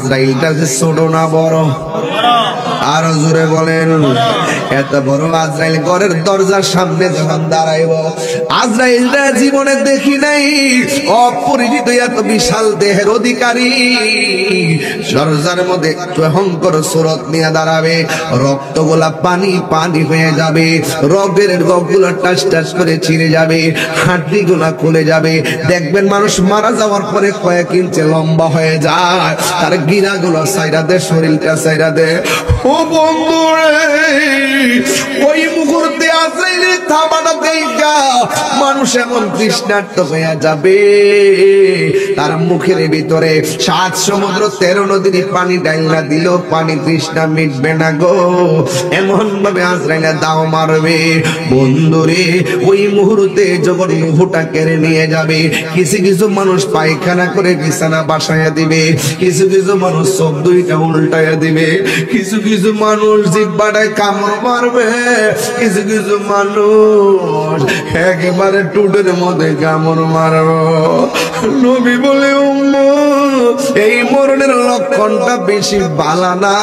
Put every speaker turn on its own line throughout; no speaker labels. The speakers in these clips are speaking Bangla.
আজরাইলটা যে ছোট না বড়? আরো জোরে বলেন। এত বড় আজরাইল ঘরের দরজার সামনে যখন দাঁড়াইব, আজরাইলটা জীবনে দেখি নাই, অপরিচিত এত বিশাল দেহের অধিকারী দরজার মধ্যে ভয়ঙ্কর সুরত নিয়ে দাঁড়াবে। রক্তগুলা পানি পানি হয়ে যাবে, রগগুলো টাস টাস করে ছিঁড়ে যাবে, হাড্ডিগুলা খুলে যাবে। দেখবেন মানুষ মারা যাওয়ার পরে কয়েক ইঞ্চি লম্বা হয়ে যায়, তার গিরাগুলো সাইরা দে, শরীরটা সাইরা দে। ও বন্ধুরে, ওই মুহূর্তে আজরাইলের থাবাটা দেখা মানুষ এমন তৃষ্ণার্ত হয়ে যাবে, তার মুখের ভিতরে 7 সমুদ্র 13 নদীর পানি ডাইলা দিল, পানি তৃষ্ণা মিটবে না গো। এমন ভাবে আজরাইলে দাও মারবে। বন্ধুরে, ওই মুহূর্তে যখন রূহটা কেড়ে নিয়ে যাবে, কিছু কিছু মানুষ পায়খানা করে বিছানা বাসায়া দিবে, কিছু কিছু মানুষ সব দুইটা উল্টায়া দিবে, কিছু কিছু মানুষ জিহ্বাটায় কামড় মারবে, কিছু কিছু মানুষ একেবারে টুটের মধ্যে কামড় মারবে। নবী বলে, এই মরণের লক্ষণটা বেশি ভালো না।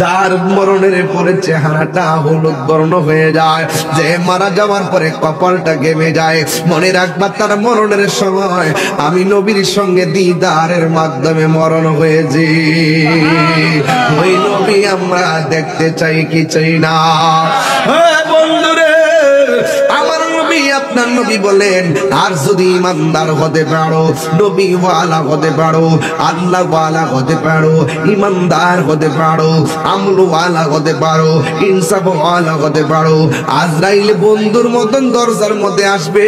যার মরণের পরে চেহারাটা হলুদ বর্ণ হয়ে যায়, যে মারা যাওয়ার পরে কপালটা ঘেমে যায়, মনে রাখবা তার মরণের সময় আমি নবীর সঙ্গে দিদারের মাধ্যমে মরণ হয়েছি। ওই নবী আমরা দেখতে চাই কি চাই না? বন্ধুরে, আমার নবী আপনার নবী বলেন, আর যদি ইমানদার হতে পারো, নবী ওয়ালা হতে পারো, আল্লাহ ওয়ালা হতে পারো, ইমানদার হতে পারো, আমল ওয়ালা হতে পারো, ইনসাফ ওয়ালা হতে পারো, আজরাইল বন্ধুর মতন দরজার মধ্যে আসবে,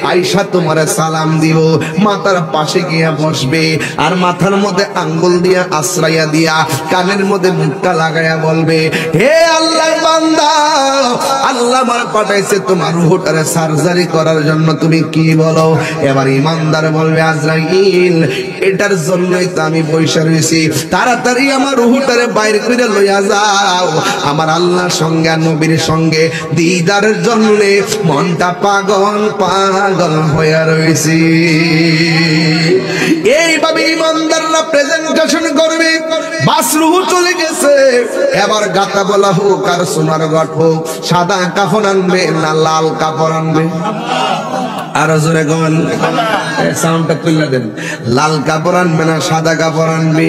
আয়েশা তোমারে সালাম দিব, মাথার পাশে গিয়া বসবে, আর মাথার মধ্যে আঙ্গুল দিয়া আশ্রয়া দিয়া কানের মধ্যে মুখটা লাগায়া বলবে, হে আল্লাহর বান্দা, আল্লাহ আমার পাঠাইছে তোমার রূহটারে সার্জারি করার জন্য, তুমি কি বলো? এবার ইমানদার বলবে, আজরাইল, এটার জন্যই তো আমি বসে রয়েছি, তাড়াতাড়ি আমার রূহটারে বাইরে করে লইয়া যাও, আমার আল্লাহর সঙ্গে আর নবীর সঙ্গে দিদারের জন্য মনটা পাগল পাগল হয়ে রয়েছি। এইভাবে ইমানদাররা প্রেজেন্টেশন করবে। বাস রূহ চলে গেছে, এবার গাতা বলা হোক আর সোনার ঘট হোক, সাদা কাফন আনবে না লাল কাপড় আনবে? আরো জোরে গন, সাউন্ডটা তুলে দেন। লাল কাপড় আনবে না সাদা কাপড় আনবে?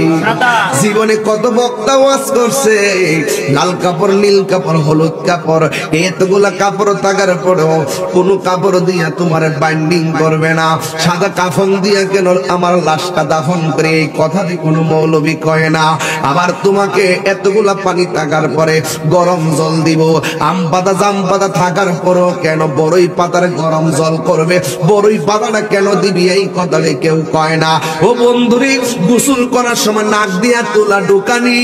জীবনে কত বক্তা ওয়াজ করছে, লাল কাপড়, নীল কাপড়, হলুদ কাপড়, এতগুলা কাপড় থাকার পরেও কোন কাপড় দিয়া তোমার বাইন্ডিং করবে না, সাদা কাফন দিয়া কেন আমার লাশটা দাফন করে, এই কথাটি কোনো মৌলবী কয় না। আবার তোমাকে এতগুলা পানি থাকার পরে গরম জল দিব, আম পাতা জাম পাতা থাকার পরও কেন বড়ই পাতার গরম জল করবে, বড়ই পাতাটা কেন দিবি, এই কথাটা কেউ কয় না। ও বন্ধুরে, গোসল করার সময় নাক দিয়া তুলা ঢুকানি,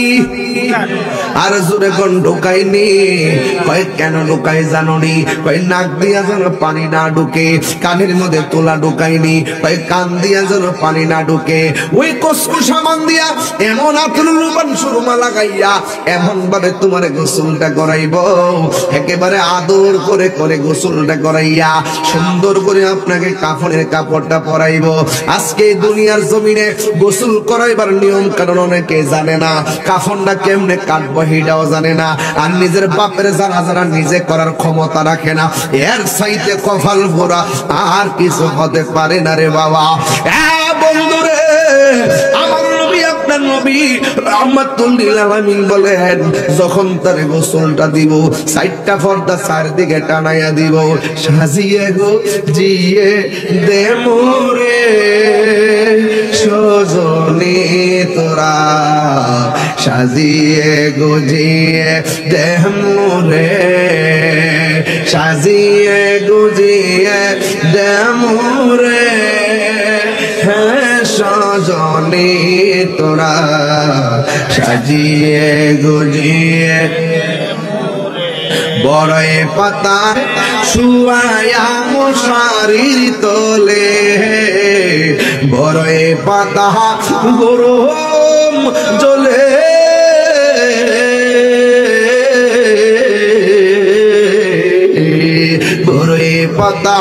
আর জোরে কোন ঢুকাইনি? কয় কেন ঢুকাই জানোনি? কয় নাক দিয়া যেন পানি না ঢুকে, কানের মধ্যে তুলা ঢুকাইনি, কয় কান দিয়া যেন পানি না ঢুকে। ওই কসকু সামান দিয়া এমন আতরুবান সুরমা লাগাইয়া এমন ভাবে তোমার গোসলটা করাইব, একেবারে আদর করে করে গোসলটা করাইয়া সুন্দর করে আপনাকে কাফনের কাপড়টা পরাইব। আজকে দুনিয়ার জমিনে গোসল করাইবার নিয়ম কারণ অনেকে জানে না, কাফনটা কেমনে কাটবো সেটাও জানে না, আর নিজের বাপের জানাজা নিজে করার ক্ষমতা রাখে না। এর চাইতে কপাল ভরা আর কিছু হতে পারে না রে বাবা। বন্ধুরে, আমার নবী আপনার নবী রাহমাতুল লিল আলামিন বলেন, যখন তার গোসলটা দিব, 4টা পর্দা চারদিকে টানাইয়া দিব, সাজিয়ে গো জিয়ে দে মোরে সজনে তোরা, সাজিয়ে গো জিয়ে দে মোরে, সাজিয়ে গো জিয়ে দে মোরে, সজনে তোরা, সাজিয়ে গুজিয়ে বড়ই পাতা শুয়ায়া মশারির তোলে, বড়ই পাতা গরম জ্বলে, বড়ই পাতা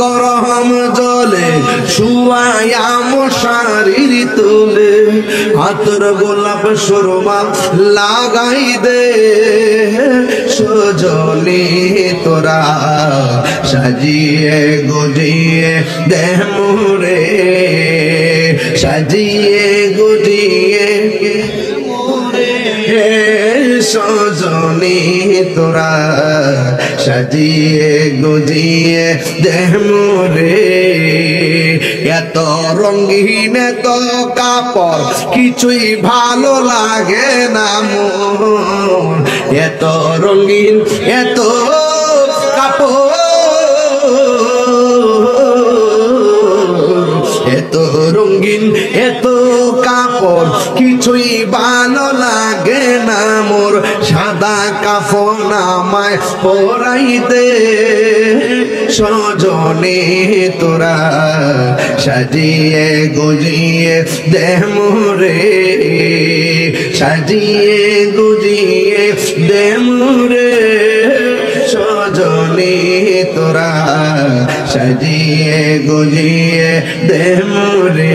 গরম জলে শুয়ায়া মশারির তোলে, আতর গোলাপ সুরমা লাগাই দে সজনী তোরা সাজিয়ে গুজিয়ে দে মোরে সাজিয়ে গুজিয়ে সজনী তোরা সাজিয়ে গুজিয়ে দে মোরে এত রঙিন এত কাপড় কিছুই ভালো লাগে না মন এত রঙিন এত কাপড় এত রঙিন এত কাপড় কিছুই ভালো লাগে না মোর সাদা কাফন আমায় পরাইতে সজনে তোরা সাজিয়ে গুজিয়ে দে মোরে সাজিয়ে গুজিয়ে দে মোরে সজনে তোরা সাজিয়ে গুজিয়ে দে মোরে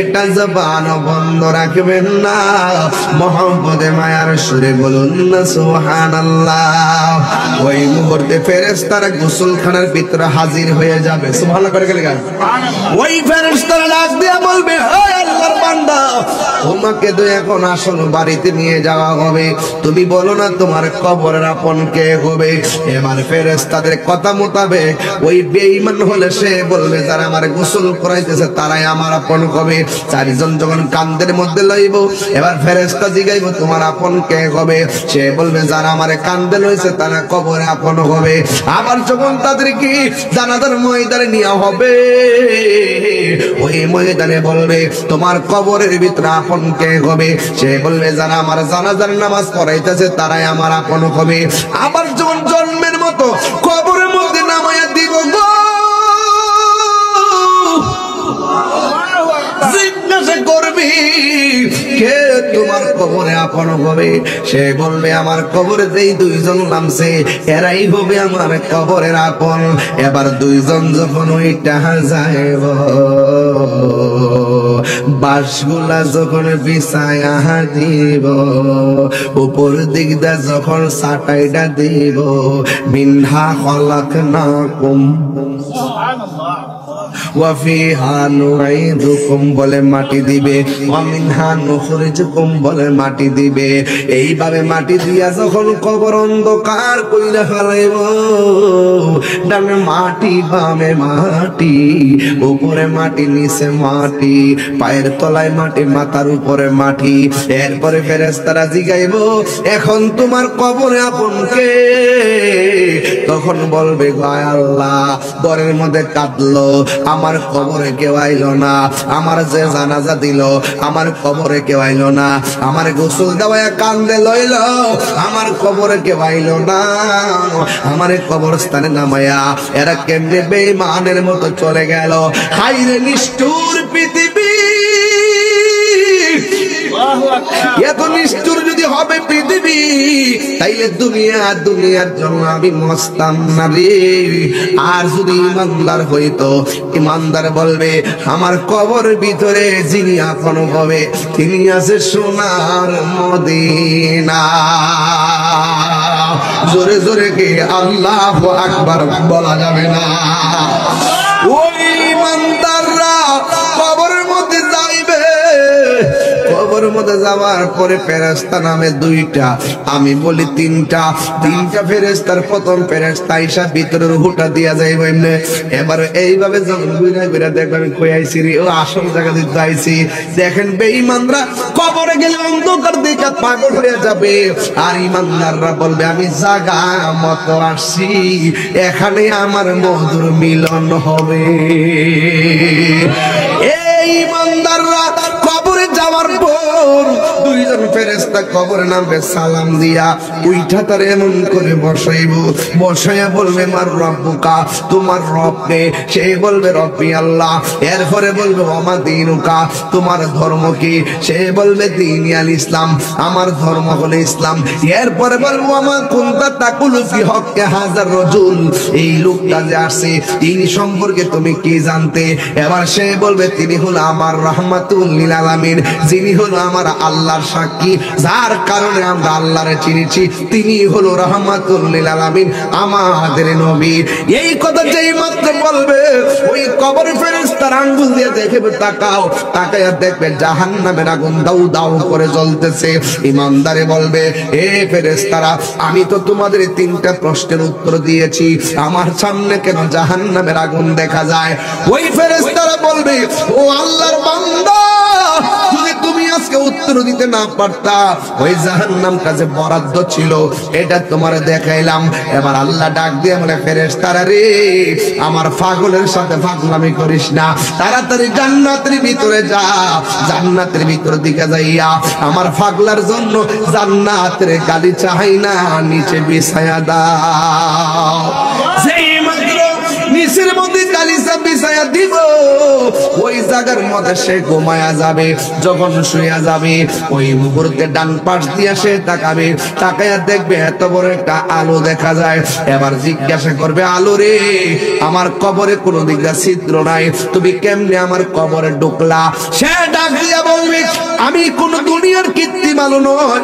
একটা জবান বন্ধ রাখবেন না মোহাম্মদে মায়ার সুরে বলুন না সুবহানাল্লাহ ওই মুহূর্তে ফেরেশতারা গোসলখানার ভিতরে হাজির হয়ে যাবে সুবহানাল্লাহ করে গেলে ওই ফেরেশতারা ডাক দিয়ে বলবে হে আল্লাহর বান্দা তোমাকে তো এখন আসল বাড়িতে নিয়ে যাওয়া হবে তুমি বলো না তোমার কবরের আপন কে হবে এবার ফেরেশতাদের কথা মোতাবেক ওই বেঈমান হলে সে বলবে যারা আমার গোসল করাইতেছে তারাই আমার আপন হবে চারজন যখন কান্দের মধ্যে লইব এবার ফেরেশতা জিগাইব তোমার আপন কে হবে সে বলবে যারা আমারে কান্দে লইছে তারা কবরে আপন হবে আবার যখন তাদেরকে জানাজার ময়দানে নেওয়া হবে ওই ময়দানে বলবে তোমার কবরের ভিতরে আপন কে হবে সে বলবে যারা আমার জানাজার নামাজ পড়াইতেছে তারাই আমার আপন হবে আবার যখন জন্মের মতো কবরের মধ্যে নামায়া দিব গো জিজ্ঞাসা করবি কে তোমার কবরে আপন হবে সে বলবে আমার কবরে যেই দুইজন নামছে এরাই হবে আমার কবরের আপন এবার দুইজন যখন ওইটা যাইব বাসগুলা যখন বিছায়া দিব উপর দিকটা যখন সাটাইটা দিব মিনহা খলাকনাকুম সুবহানাল্লাহ ওয়াফিহা নুঈদুকুম বলে মাটি দিবে ওয়া মিনহা নুখরিজুকুম বলে মাটি দিবে এইভাবে মাটি দিয়া যখন কবর অন্ধকার কইরা ফেলাইব ডানে মাটি বামে মাটি উপরে মাটি নিচে মাটি পায়ের তলায় মাটি মাথার উপরে মাটি এরপরে ফেরেশতারা জিগাইব এখন তোমার কবরে আপন কে তখন বলবে গায় আল্লাহ ঘরের মধ্যে কাঁদলো আমার কবরে কেউ আইলো না আমার যে জানাজা দিল আমার কবরে কেউ আইলো না আমার গোসল দেওয়া কান্দে লইল আমার কবরে কেউ আইলো না আমার কবরস্থানে নামায়া এরা কেমনে বেঈমানের মতো চলে গেল হায়রে নিষ্ঠুর পৃথিবী এত নিষ্ঠুর যদি হবে পৃথিবী তাইলে দুনিয়ার জন্য আমি মস্তাম না রে আর যদি ইমানদার হইতো ইমানদার বলবে আমার কবর ভিতরে যিনি আপন হবে তিনি আছে সোনার মদিনা জোরে জোরে কে আল্লাহু আকবার বলা যাবে না ওই ইমানদাররা কবরের মধ্যে যাইবে কবরের মধ্যে যাওয়ার পরে ফেরেশতা নামে দুইটা আমি বলি তিনটা ফেরেশতার প্রথম ফেরেশতা আইসা ভিতরে রূহটা দিয়া যাইব এমনি এবার এইভাবে যখন ঘুরে ঘুরে দেখবেন আমি কই আইছি রে ও আসল জায়গা দিতে আইছি দেখেন বেঈমানরা কবরে গেলে অন্ধকার দেখে পাগল হয়ে যাবে আর ইমানদাররা বলবে আমি জায়গা মতো আসছি এখানে আমার মধুর মিলন হবে এই ইমানদাররা কবরে যাওয়ার পর দুইজন ফেরেশতা ফেরেশতা কবরে নামবে সালাম দিয়া উইঠা তার এমন করে বসাইব, বসাইয়া বলবে মার রব্বুকা, তোমার রব কে? সে বলবে রব্বি আল্লাহ। এরপরে বলবে ওমা দীনুকা, তোমার ধর্ম কি? সে বলবে দীনি আল ইসলাম, আমার ধর্ম হলো ইসলাম। এরপরে বলবো আমা কুনতা তাকুলু ফি হক্কে হাজার রাজুল, এই লোকটা যে আসে তিনি সম্পর্কে তুমি কি জানতে? এবার সে বলবে তিনি হলো আমার রাহমাতুল লিল আলামিন, যিনি হলো আমার আল্লাহর সাক্ষী, যার কারণে আমরা আল্লাহরে চিনেছি, তিনি হলো রাহমাতুল লিল আলামিন, আমাদের নবী। এই কথা যেই মাত্র বলবে ওই কবর ফেরেশতার আঙ্গুল দিয়ে দেখবে, তাকাও, তাকায়া দেখবে জাহান্নামের আগুন দাউ দাউ করে জ্বলতেছে। ইমানদারে বলবে এ ফেরেশতারা, আমি তো তোমাদের তিনটা প্রশ্নের উত্তর দিয়েছি, আমার সামনে কেন জাহান্নামের আগুন দেখা যায়? ওই ফেরেশতারা বলবে ও আল্লাহর বান্দা, যদি তুমি আজকে উত্তর দিতে না পারতা, ওই জাহান্নামটা যে বরাদ্দ ছিল এটা তোমার দেখাইলাম। এবার আল্লাহ ডাক দিয়ে বলে ফেরেশতারা রে, আমার পাগলের সাথে পাগলামি করিস না, তাড়াতাড়ি জান্নাতের ভিতরে যা, জান্নাতের ভিতর দিকে যাইয়া আমার পাগলার জন্য জান্নাতের গালিচা হাইনা নিচে বিছায়া দাও। যেই মাত্র নিচের মধ্যে গালিচা বিছায়া দিব, ওই জায়গার মধ্যে সে ঘুমায়া যাবে। যখন শুয়ে যাবে ওই মুহূর্তে ডান পাশ দিয়ে সে তাকাবে, তাকায়া দেখবে এত বড় একটা আলো দেখা যায়। এবার জিজ্ঞাসা করবে আলো রে, আমার কবরে কোনো দিকে ছিদ্র নাই, তুমি কেমনে আমার কবরে ঢুকলা? সে ডাক দিয়া বলবে আমি কোন দুনিয়ার কৃত্রিম আলো নয়,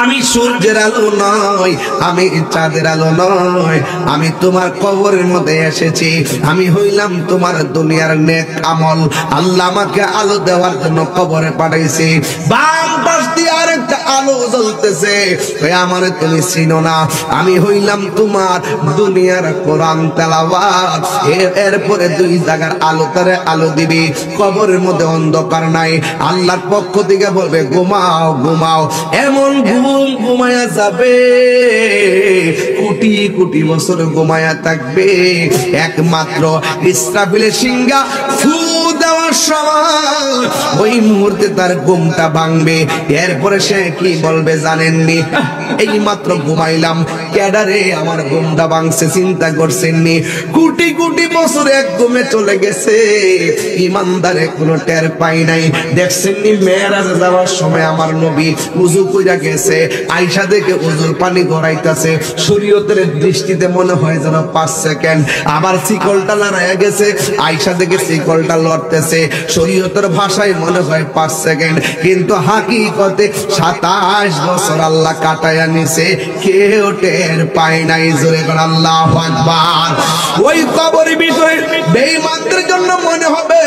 আমি সূর্যের আলো নয়, আমি চাঁদের আলো নয়, আমি তোমার কবরের মধ্যে এসেছি, আমি হইলাম তোমার দুনিয়ার নেক আমল। আল্লাহ আমাকে আলো দেওয়ার জন্য কবরে পাঠাইছে। বাম পাশ দিয়ে আরেকটা আলো জ্বলতেছে, আমার তুমি চিনো না, আমি হইলাম তোমার দুনিয়ার কোরআন তেলাওয়াত। এরপরে দুই জায়গার আলো তারে আলো দিবি, কবরের মধ্যে অন্ধকার নাই। আল্লাহর পক্ষ থেকে বলবে ঘুমাও ঘুমাও, এমন ঘুম ঘুমায়া যাবে, কোটি কোটি বছর ঘুমায়া থাকবে। একমাত্র ইসরাফিলের সিংহা ফু দেওয়ার সময় ওই মুহূর্তে তার ঘুমটা ভাঙবে। এরপরে সে কি বলবে জানেননি? এই মাত্র ঘুমাইলাম, ক্যাডারে আমার ঘুমটা ভাঙছে, চিন্তা করছেননি? কোটি কোটি বছর এক ঘুমে চলে গেছে, ইমানদারে কোনো টের পাই নাই। দেখছেননি মেরাজে যাওয়ার সময় আমার নবী উযু কইরা গেছে, আয়েশা দেখে উযুর পানি গড়াইতেছে, শরীয়তের দৃষ্টিতে মনে হয় যেন 5 সেকেন্ড। আবার শিকলটা লড়াইয়া গেছে, আয়েশা দেখে শিকলটা লড়তেছে, শরীয়তের ভাষায় মনে হয় 5 সেকেন্ড, কিন্তু হাকিকতে 27 বছর আল্লাহ কাটায়া নিছে, কেউ টের পায় নাই। জোরে করে আল্লাহু আকবার। ওই কবরের বিষয়ে বেঈমানদের জন্য মনে হবে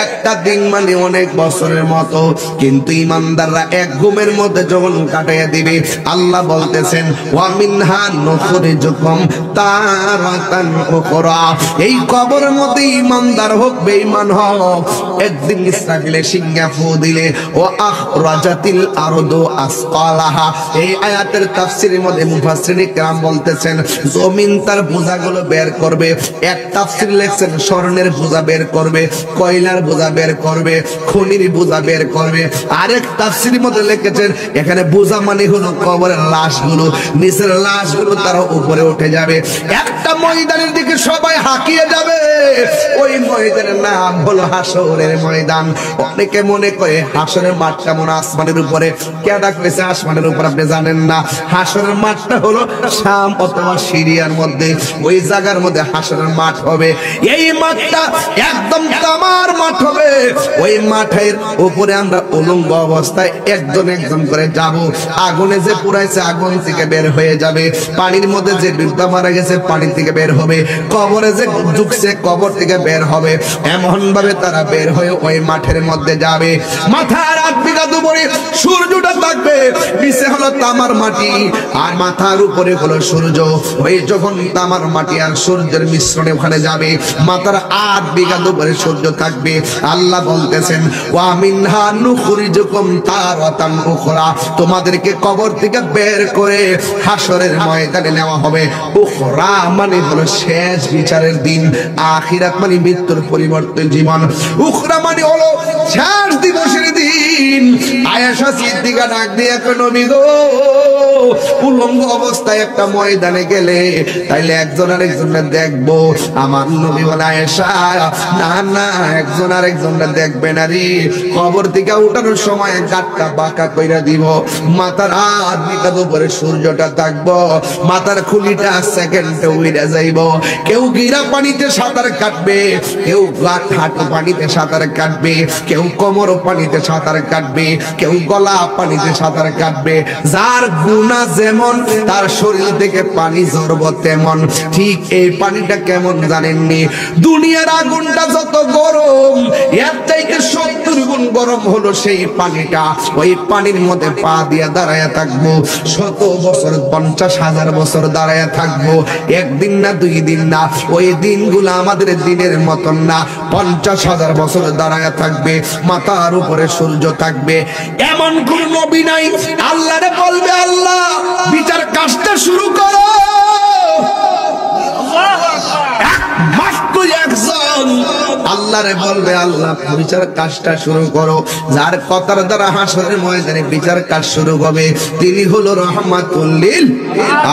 একটা দিন মানে অনেক বছরের মতো, কিন্তু ইমানদাররা এক ঘুমের মধ্যে যখন কাটাইয়া দিবে, আল্লাহ বলতেছেন ওয়া মিনহা নুখরিজুকুম তারাতান উখরা। এই কবরের মধ্যে ইমানদার হোক বেঈমান হোক, একদিন ইসরাফিলের সিংহা ফু দিলে ও আখরাজাতিল আরদু আসকালাহা। এই আয়াতের তাফসীরের মধ্যে মুফাসসিরিন کرام বলতেছেন জমিন তার বোঝাগুলো বের করবে। এক তাফসীর লিখছেন স্বর্ণের বোঝা বের করবে, কয়লার বোঝা বের করবে, খনির বোঝা বের করবে। আরেক তাফসীরের মধ্যে লিখেছেন এখানে বোঝা মানে হলো কবরের লাশগুলো, নিচের লাশগুলো তার উপরে উঠে যাবে। একটা ময়দানের দিকে সবাই হাঁকিয়ে যাবে, ওই ময়দানের নাম হলো হাসরের ময়দান। অনেকে মনে করে হাসরের মাঠটা মনে আসমানের উপরে, কেডা কইছে আসমানের উপর আপনি জানেন না? হাসরের মাঠটা হলো শাম অথবা সিরিয়ার মধ্যে, ওই জায়গার মধ্যে হাসরের মাঠ হবে। এই মাঠটা একদম তামার মাঠ হবে। ওই মাঠের উপরে আমরা উলঙ্গ অবস্থায় একজন একজন করে যাব। আগুনে যে পুরাইছে আগুন থেকে বের হয়ে যাবে, পানির মধ্যে যে ডুববা মারা গেছে পানি থেকে বের হবে, কবরে যে ঢুকছে কবর থেকে বের হবে। এমন ভাবে তারা বের হয়ে ওই মাঠের মধ্যে যাবে। মাথার 8 বিঘা দুপুরে সূর্যটা থাকবে, নিচে হলো তামার মাটি আর মাথার উপরে হলো সূর্য। ওই যখন তামার মাটি আর সূর্যের মিশ্রণে ওখানে যাবে, মাথার 8 বিঘা দুপুরে সূর্য থাকবে। আল্লাহ বলতেছেন ওয়া মিনহা নুখরিজুকুম তারাতান উখরা, তোমাদেরকে কবর থেকে বের করে হাসরের ময়দানে নেওয়া হবে। উখরা মানে হলো শেষ বিচারের দিন, আখিরাত মানে মৃত্যুর পরিবর্তে জীবন। উখরা মানে হলো শেষ দিবসের দিন। আয়েশা সিদ্দিকা ডাক দিয়ে কয় নবী গো, উলঙ্গ অবস্থায় একটা ময়দানে গেলে তাইলে একজন আরেকজনের দেখবো। আমার নবী বলে আয়েশা না না, একজন আরেকজনের দেখবে না রে, কবর থেকে উঠানোর সময় গাটটা বাঁকা কইরা দিব, মাথার হাত দিকার উপরে সূর্যটা থাকবো, মাথার খুলিটা সেকেন্ডে উইরা যাইব। কেউ গিরা পানিতে সাঁতার কাটবে, কেউ হাঁটু পানিতে সাঁতার কাটবে, কেউ কোমর পানিতে সাঁতার কাটবে, কেউ গলা পানিতে সাঁতার কাটবে। যার গুনাহ যেমন তার শরীর থেকে পানি ঝরব তেমন। ঠিক এই পানিটা কেমন জানেননি? দুনিয়ার আগুনটা যত গরম, এর থেকে 70 গুণ গরম হলো সেই পানিটা। ওই পানির মধ্যে পা দিয়ে দাঁড়ায় থাকবো 100 বছর, 50,000 বছর দাঁড়ায় থাকবো। একদিন না, 2 দিন না, ওই দিনগুলো আমাদের দিনের মতন না। 50,000 বছর দাঁড়ায় থাকবে, মাথার উপরে সূর্য থাকবে। এমন কোন নবী নাই আল্লাহরে বলবে আল্লাহ বিচার কাজটা শুরু করো। একজন আল্লাহরে বলবে আল্লাহ বিচার কাজটা শুরু করো। যার কথার দ্বারা হাসরের ময়দানে বিচার কাজ শুরু হবে তিনি হলো রহমাতুল লিল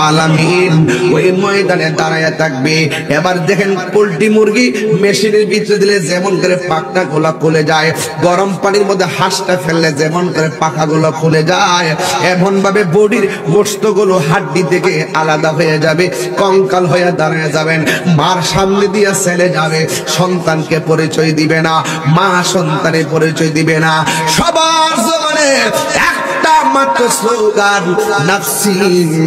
আলামিন। ওই ময়দানে দাঁড়ায় থাকবে। এবার দেখেন পোল্ট্রি মুরগি মেশিনের ভিতরে দিলে যেমন করে পাখনা গুলা খুলে যায়, গরম পানির মধ্যে হাঁসটা ফেললে যেমন করে পাখা গুলো খুলে যায়, এমন ভাবে বডির গোশত গুলো হাড্ডি থেকে আলাদা হয়ে যাবে, কঙ্কাল হয়ে দাঁড়ায় যাবেন। মার সামনে দিয়ে ছেলে যাবে, সন্তানকে পরিচয় দিবে না, মা সন্তানের পরিচয় দিবে না। সবার জীবনে একটা মাত্র স্লোগান নাফসি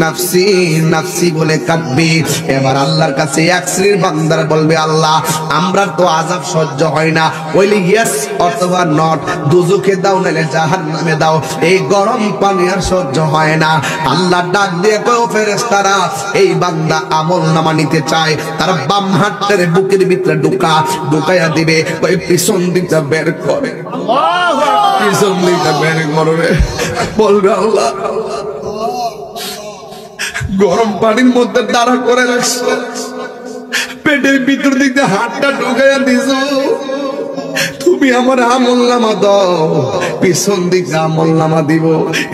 নাফসি নাফসি বলে কাঁদবে। এবার আল্লাহর কাছে এক শ্রেণীর বান্দারা বলবে আল্লাহ আমরা তো আযাব সহ্য হয় না, ওইলি ইয়েস অথবা নট, দুজকে দাও নালে জাহান্নামে দাও, এই গরম পানি আর সহ্য হয় না। আল্লাহ ডাক দিয়ে কয় ও ফেরেশতারা এই বান্দা আমলনামা নিতে চায়, তার বাম হাতের বুকের ভিতরে ঢুকায়া দিবে, ওই পিছন দিকটা বের করে, পিছন দিকটা বের করবে। বলবে আল্লাহ গরম পানির মধ্যে দাঁড়া করে রাখছো, পেটের ভিতর দিকে হাতটা ঢুকাইয়া দিছো, তুমি আমার আমলনামা দাও, পিছন দিকে আমলনামা দিব।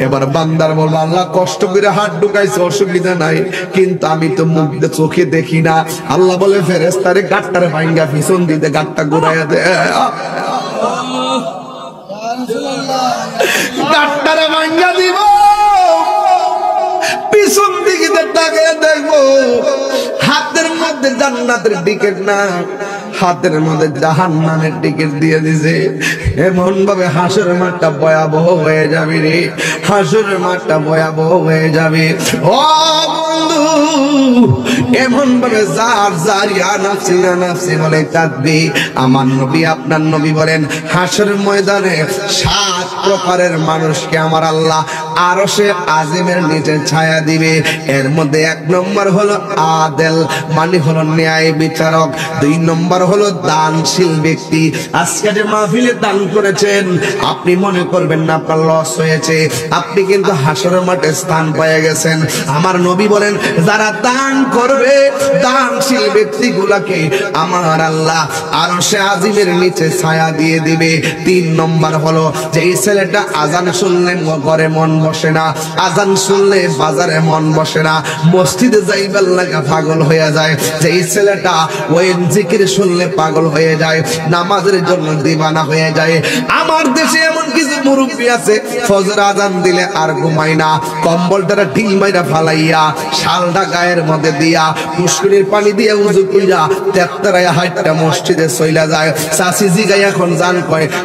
এবার বান্দার বলবো আল্লাহ কষ্ট করে হাত ঢুকাইছে অসুবিধা নাই, কিন্তু আমি তো মুখ দিয়ে চোখে দেখি না। আল্লাহ বলে ফেরেশতারে গাটটারে ভাঙ্গা পিছন দিতে গাটটা ঘুরাইয়া দে, গাটটারে ভাঙ্গা দিব, পিছন দিকে তাকিয়ে দেখবো হাতের মধ্যে জান্নাতের টিকিট না, হাতের মধ্যে জাহান্নামের টিকিট দিয়ে দিছে। এমন ভাবে হাসরের মাঠটা ভয়াবহ হয়ে যাবে রে, হাসরের মাঠটা ভয়াবহ হয়ে যাবে। ও বন্ধু এমন ভাবে যার জারিয়া নাফসি নাফসি বলে কাঁদবে। আমার নবী আপনার নবী বলেন হাসরের ময়দানে 7 প্রকারের মানুষকে আমার আল্লাহ আরশে আজিমের নিচে ছায়া দিবে। এর মধ্যে 1 নম্বর হলো আদেল, মানে হলো ন্যায় বিচারক। 2 নম্বর হলো দানশীল ব্যক্তি। আজকে যে মাহফিলে দান করেছেন আপনি মনে করবেন না আপনার লস হয়েছে, আপনি কিন্তু হাসরের মাঠে স্থান পেয়ে গেছেন। আমার নবী বলেন যারা দান করবে দানশীল ব্যক্তিগুলোকে আমার আল্লাহ আরশে আজিমের নিচে ছায়া দিয়ে দিবে। 3 নম্বর হলো যেই ছেলেটা আজান শুনলে ঘরে মন বসে না, আজান শুনলে বাজারে মন বসে না, মসজিদে যাইবার লাগা পাগল হয়ে যায়, যেই ছেলেটা ওই জিকির শুনলে পাগল হয়ে যায়, নামাজের জন্য দিবানা হয়ে যায়। আমার দেশে এমন কিছু মুরব্বী আছে ফজর আজান দিলে আর ঘুমায় না, কম্বলটা ঢিল মাইরা ফালাইয়া শালটা গায়ের মধ্যে দিয়া পুষ্করির পানি দিয়ে উযু কইরা তেত্তারায়া হাইটটা মসজিদে চইলা যায়। চাচি জিগাই এখন জান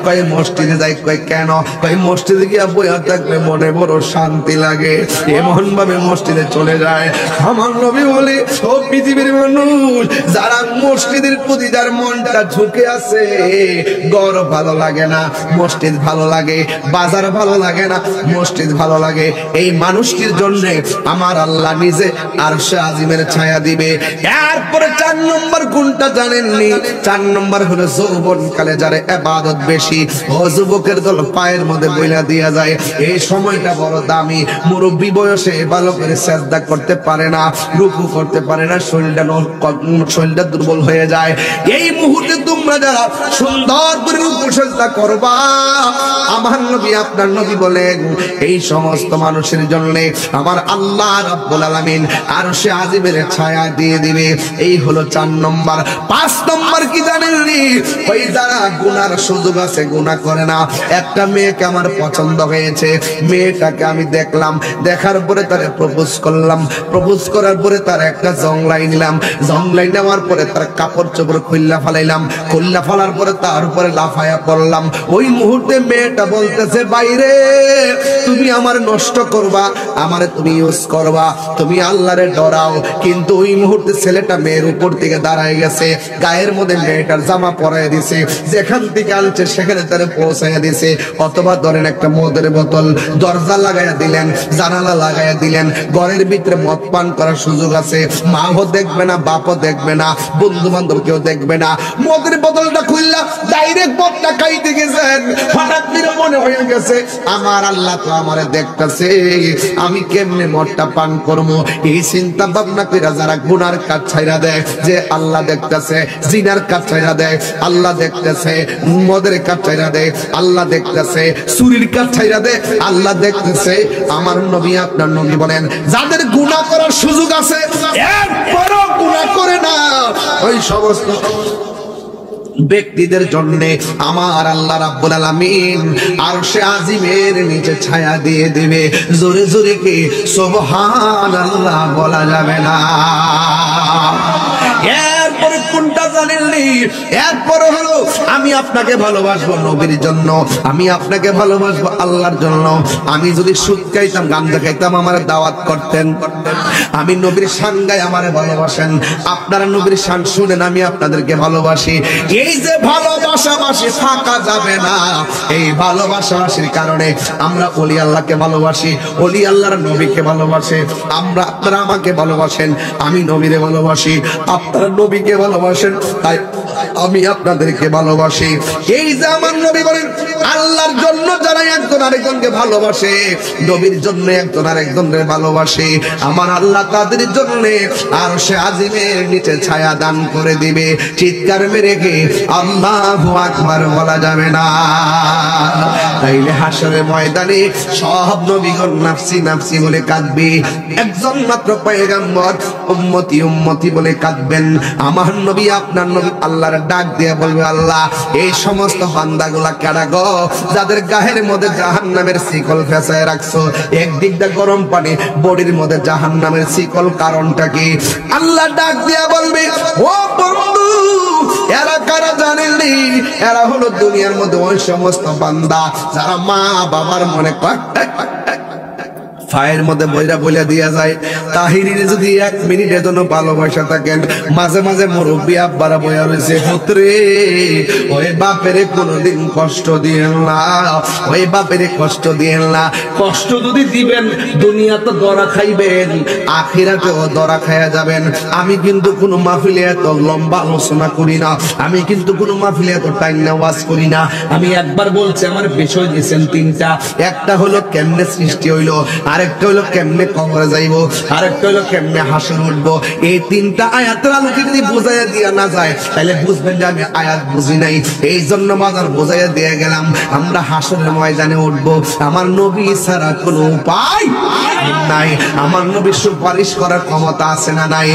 কয় মসজিদে যাই, কয় কেন? কয় মসজিদে গিয়া বইয়া থাকলে মনে বড় শান্তি লাগে, এমন ভাবে মসজিদে চলে যায়। আমার নবী বলে ও পৃথিবীর মানুষ যারা মসজিদের প্রতি যার মনটা ঝুঁকে আছে, ঘর ভালো লাগে না মসজিদ ভালো লাগে, বাজার ভালো লাগে না মসজিদ ভালো লাগে, এই মানুষটির জন্য আমার আল্লাহ নিজে আরশে আজিমের ছায়া দিবে। এরপরে 4 নম্বর কোনটা জানেননি? 4 নম্বর হলো যৌবন কালে যারা ইবাদত বেশি, ও যুবকের দল পায়ের মধ্যে বইলা দিয়া যায়, এই সময়টা বড় দামি, মুরব্বী বয়সে ভালো করে সিজদা করতে পারে না, রুকু করতে পারে না, শরীরটা দুর্বল হয়ে যায়। এই মুহূর্তে তোমরা যারা সুন্দর করে রুকু সিজদা করবা, আমার নবী আপনার নবী বলেন এই সমস্ত মানুষের জন্য আমার আল্লাহ রাব্বুল আলামিন আরশে আজিমের ছায়া দিয়ে দিবে। এই হলো 4 নম্বর। 5 নম্বর কি জানেননি? ওই যারা গুনার সুযোগ আছে গুনাহ করে না। একটা মেয়েকে আমার পছন্দ হয়েছে, মেয়েটাকে আমি দেখলাম, দেখার পরে তারে প্রপোজ করলাম, প্রপোজ করার পরে তার একটা জংলাই নিলাম, জংলাই নেওয়ার পরে তার কাপড় চোপড় খুললা ফালাইলাম, খুললা ফালার পরে তার উপরে লাফায়া পড়লাম। ওই মুহূর্তে মেয়েটা বলতেছে বাইরে তুমি আমার নষ্ট করবা, আমারে তুমি ইউজ করবা, তুমি আল্লাহরে ডরাও। কিন্তু ওই মুহূর্তে ছেলেটা মেয়ের উপর থেকে দাঁড়ায় গেছে, গায়ের মধ্যে মেয়েটার জামা পরায় দিছে, যেখান থেকে আনছে সেখানে তারে পৌঁছাইয়া দিছে। অথবা ধরেন একটা মদের বোতল দরজা লাগাইয়া দিলেন, জানালা লাগাইয়া দিলেন, ঘরের ভিতরে মদ পান করার সুযোগ আছে, মাও দেখবে না, বাপও দেখবে না, বন্ধু বান্ধব কেউ দেখবে না। মদের বোতলটা খুললা ডাইরেক্ট মদটা খাইতে গেছেন, হঠাৎ করে মনে হয়ে গেছে আমার আল্লাহ তো আমারে দেখতেছে, আমি কেমনে মদটা পান করবো। এই চিন্তা ভাবনা করে যারা গুনার কাজ ছাইরা দেয়, যে আল্লাহ দেখতেছে, জিনার কাজ ছাইরা দেয় আল্লাহ দেখতেছে, মদের কাজ ছাইরা দেয় আল্লাহ দেখতেছে, চুরির কাজ ছাইরা দেয় আল্লাহ দেখতেছে। আমার নবী আপনার নবী বলেন যাদের গুনাহ করার সুযোগ আছে একবারও গুনাহ করে না, ওই সমস্ত ব্যক্তিদের জন্য আমার আল্লাহ রাব্বুল আলামিন আরশে আজিমের নিচে ছায়া দিয়ে দিবে। জোরে জোরে কি সুবহানাল্লাহ বলা যাবে না? এরপরে কোনটা জানেননি? এরপরে হলো আমি আপনাকে ভালোবাসবো নবীর জন্য, আমি আপনাকে ভালোবাসবো আল্লাহর জন্য। আমি যদি সুদ খাইতাম, গাঞ্জা খাইতাম, আমার দাওয়াত করতেন, আমি নবীর শান গাই আমারে ভালোবাসেন, আপনারা নবীর শান শুনেন, আমি আপনাদেরকে ভালোবাসি। এই যে ভালোবাসাবাসি থাকা যাবে না, এই ভালোবাসাবাসির কারণে আমরা ওলি আল্লাহকে ভালোবাসি, ওলি আল্লাহর নবীকে ভালোবাসে। আমরা আপনারা আমাকে ভালোবাসেন, আমি নবীরে ভালোবাসি, আপনারা নবীকে ভালোবাসেন, তাই আমি আপনাদেরকে ভালোবাসি। এই যে আমার নবী বলেন আল্লাহর জন্য যারা একজন আরেকজনকে ভালোবাসে, নবীর জন্য একজন আরেকজনকে ভালোবাসে, আমার আল্লাহ তাদের জন্য আরশে আজিমের নিচে ছায়া দান করে দিবে। চিৎকার মেরে কে আল্লাহু আকবার বলা যাবে না? তাইলে হাসরের ময়দানে সব নবীগণ নাফসি নাফসি বলে কাঁদবে, একজন মাত্র পয়গম্বর উম্মতি উম্মতি বলে কাঁদবেন। আমার নবী আপনার নবী আল্লাহর ডাক দিয়ে বলবে আল্লাহ এই সমস্ত বান্দাগুলা কারা গো যাদের গায়ের মধ্যে জাহান্নামের শিকল ফেঁসায় রাখছো, একদিক দিয়ে গরম পানি, বডির মধ্যে জাহান্নামের শিকল, কারণটা কি? আল্লাহ ডাক দিয়ে বলবে ও বন্ধু এরা কারা জানেননি? এরা হলো দুনিয়ার মধ্যে ওই সমস্ত বান্দা যারা মা বাবার মনে করে ফায়ের মধ্যে বইরা বইলা দিয়া যায়। তাহিরির যদি 1 মিনিটের জন্য ভালোবাসা থাকেন, মাঝে মাঝে মুরব্বী আব্বারা বইয়া রয়েছে, পুত্রে ওই বাপেরে কোনোদিন কষ্ট দিয়েন না, ওই বাপেরে কষ্ট দিয়েন না। কষ্ট যদি দিবেন দুনিয়া তো দরা খাইবেন, আখিরাতেও দরা খাইয়া যাবেন। আমি কিন্তু কোনো মাহফিলে এত লম্বা আলোচনা করি না, আমি কিন্তু কোনো মাহফিলে এত টাইম ওয়াজ করি না। আমি একবার বলছি আমার বিষয় দিয়েছেন 3টা, একটা হলো কেমনে সৃষ্টি হইলো, আরেকটা হলো কেমনে কবরে যাইবো, আরেকটা হলো কেমনে হাসর উঠবো। এই 3টা আয়াতের আলোকে যদি বুঝাইয়া দিয়া না যায় তাহলে বুঝবেন যে আমি আয়াত বুঝি নাই। এই জন্য বাজার বুঝাইয়া দিয়ে গেলাম, আমরা হাসরের ময়দানে উঠবো, আমার নবী ছাড়া কোনো উপায় নাই। আমার নবী সুপারিশ করার ক্ষমতা আছে না নাই?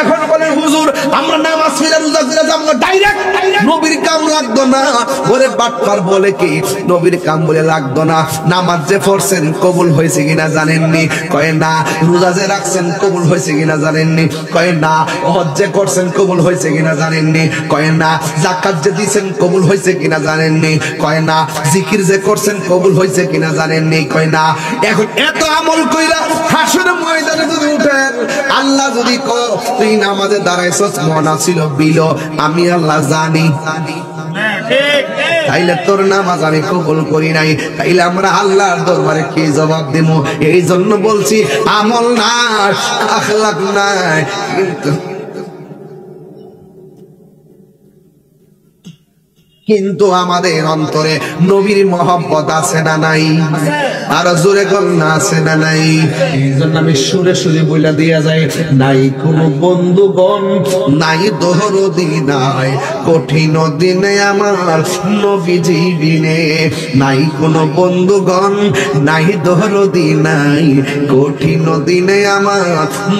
এখন বলেন হুজুর আমরা নামাজ ফিরে রোজা ফিরে যাবো ডাইরেক্ট, নবীর কাম লাগতো না। ওরে বাটপার বলে কি নবীর কাম বলে লাগতো না? নামাজ যে পড়ছেন কবুল হয়েছে কিনা জানেননি? কয় না। রোজা যে রাখছেন কবুল হয়েছে কিনা জানেননি? কয় না। হজ যে করছেন কবুল হয়েছে কিনা জানেননি? কয় না। যাকাত যে দিয়েছেন কবুল হয়েছে কিনা জানেননি? কয় না। জিকির যে করছেন কবুল হয়েছে কিনা জানেননি? কয় না। এখন এত আমল কইরা হাসরের ময়দানে যদি উঠেন, আল্লাহ যদি কয় তুই নামাজে দাঁড়াইছস মনা ছিল বিল, আমি আল্লাহ জানি, তাইলে তোর নামাজ আমি কবুল করি নাই, তাইলে আমরা আল্লাহর দরবারে কি জবাব দেব? এই জন্য বলছি আমল নাই, আখলাক নাই, কিন্তু আমাদের অন্তরে নবীর মহব্বত আছে না নাই? আর জোরে কোন না আছে না নাই? এই জন্য আমি সুরে সুরে বইলা দিয়া যাই, নাই কোনো বন্ধুগণ, নাই দরদি নাই কঠিন দিনে আমার নবীজি বিনে। নাই কোনো বন্ধুগণ, নাই দরদি নাই কঠিন দিনে আমার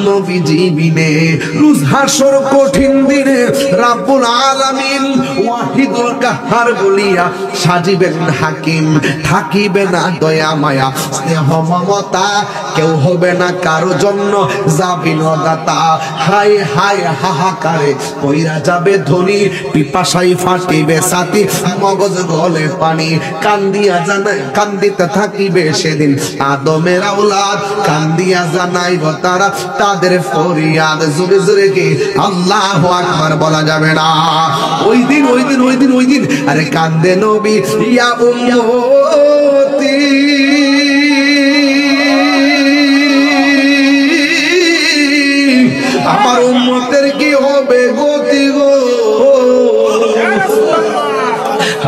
নবীজি বিনে। রোজ হাসর কঠিন দিনে রাব্বুল আলামিন ওয়াহিদুল কাহ্হার বলিয়া সাজিবেন হাকিম। থাকিবে না দয়া মায়া স্নেহ মমতা, কেউ হবে না কারো জন্য জাবিনদাতা। হাই হাই হাহাকারে কইরা যাবে ধনী, পিপাসাই ফাটিবে ছাতি, মগজ গলে পানি। কান্দিয়া জানাই কান্দিতে থাকিবে সেদিন আদমের আওলাদ, কান্দিয়া জানাইব তারা তাদের ফরিয়াদ। জোরে জোরে কি আল্লাহু আকবার বলা যাবে না? ওই দিন ওই দিন ওই দিন ওই দিন আরে কান্দে নবী, ইয়া উম্মতি আমার উম্মতের কি হবে গতি গো।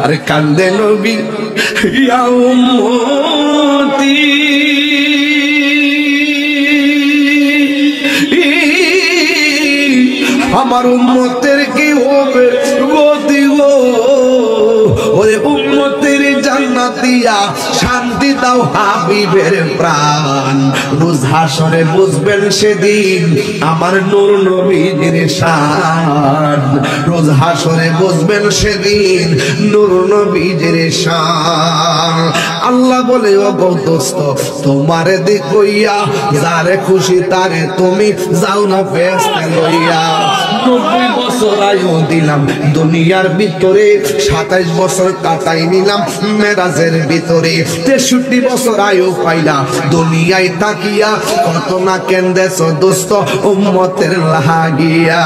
আরে কান্দে নবী, ইয়া উম্মতি আমার উম্মতের কি হবে গতি গো। ওরে উম্মতের জান্নাতিয়া শান্তি দাও হাবিবের প্রাণ। রোজ হাসরে বুঝবেন সেদিন আমার নূর নবীর শান। রোজ হাসরে বুঝবেন সেদিন নূর নবীর শান। আল্লাহ বলে ও গো দোস্ত তোমারে দেখইয়া যারে খুশি তারে তুমি যাও না ফেরেশতা লইয়া। 90 বছর আয়ু দিলাম দুনিয়ার ভিতরে, 27 বছর কাটাই নিলাম মেরাজের ভিতরে। 63 বছর আয়ু পাইলা দুনিয়ায় তাকিয়া, কত না কেন্দেছ দোস্ত উম্মতের লাগিয়া।